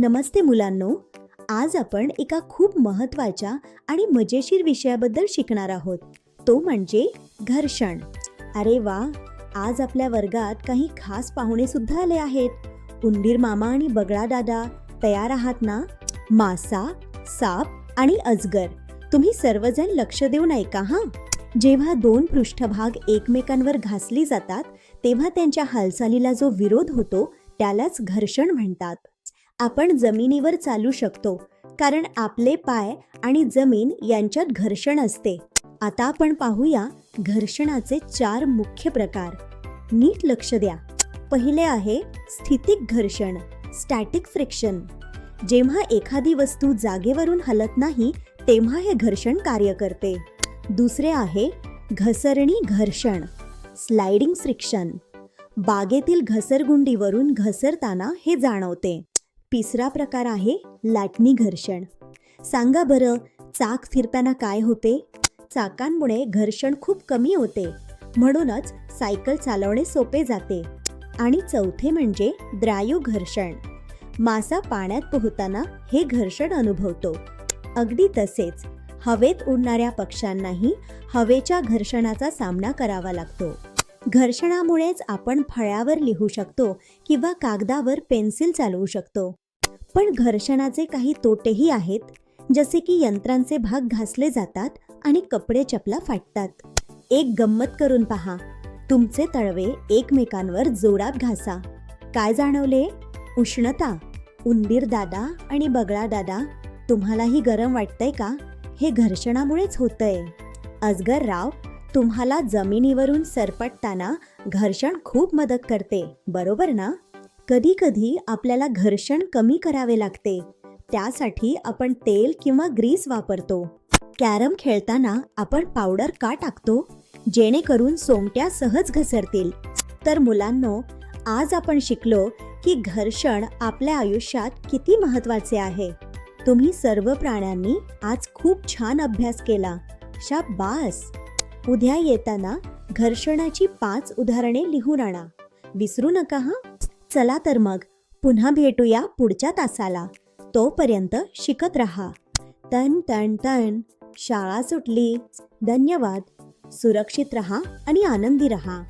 नमस्ते मुलांनो, आज आपण एका खूप महत्त्वाच्या आणि मजेशीर विषयाबद्दल शिकणार आहोत. तो म्हणजे घर्षण. अरे वा, आज आपल्या वर्गात काही खास पाहुणे सुद्धा आले आहेत. उंदीर मामा आणि बगळा दादा तयार आहात ना? मासा, साप आणि अजगर, तुम्ही सर्वजण लक्ष देऊन ऐका हां. जेव्हा दोन पृष्ठभाग एकमेकांवर घासली जातात तेव्हा त्यांच्या हालचालीला जो विरोध होतो त्यालाच घर्षण म्हणतात. आपण जमिनीवर चालू शकतो कारण आपले पाय आणि जमीन यांच्यात घर्षण असते. आता आपण पाहूया घर्षणाचे 4 मुख्य प्रकार. नीट लक्ष द्या. पहिले आहे स्थितिक घर्षण, स्टॅटिक फ्रिक्शन. जेव्हा एखादी वस्तू जागेवरून हलत नाही तेव्हा हे घर्षण कार्य करते. दुसरे आहे घसरणी घर्षण, स्लाइडिंग फ्रिक्शन. बागेतील घसरगुंडीवरून घसरताना हे जाणवते. तिसरा प्रकार आहे लाटणी घर्षण. सांगा बरं, चाक फिरताना काय होते? चाकांमुळे घर्षण खूप कमी होते, म्हणूनच सायकल चालवणे सोपे जाते. आणि चौथे म्हणजे द्रायू घर्षण. मासा पाण्यात पोहताना हे घर्षण अनुभवतो. अगदी तसेच हवेत उडणाऱ्या पक्ष्यांनाही हवेच्या घर्षणाचा सामना करावा लागतो. घर्षणामुळेच आपण फळ्यावर लिहू शकतो किंवा कागदावर पेन्सिल चालवू शकतो. पण घर्षणाचे काही तोटेही आहेत, जसे की यंत्रांचे भाग घासले जातात आणि कपडे चपला फाटतात. एक गंमत करून पहा. तुमचे तळवे एकमेकांवर जोरात घासा. काय जाणवले? उष्णता. उंदीर दादा आणि बगळा दादा, तुम्हालाही गरम वाटतंय का? हे घर्षणामुळेच होतंय. अजगर राव, तुम्हाला जमिनीवरून सरपटताना घर्षण खूप मदत करते, बरोबर ना? कधी कधी आपल्याला घर्षण कमी करावे लागते. त्यासाठी आपण तेल किंवा ग्रीस वापरतो. कॅरम खेळताना आपण पावडर का टाकतो? जेणेकरून सोंगट्या सहज घसरतील. तर मुलांनो, आज आपण शिकलो की घर्षण आपल्या आयुष्यात किती महत्त्वाचे आहे. तुम्ही सर्व प्राण्यांनी आज खूप छान अभ्यास केला. शाबास. उद्या येताना घर्षणाची 5 उदाहरणे लिहून आणा. विसरू नका हां. चला तर मग पुन्हा भेटूया पुढच्या तासाला. तोपर्यंत शिकत रहा. तन तन तन. शाळा सुटली. धन्यवाद. सुरक्षित रहा आणि आनंदी रहा.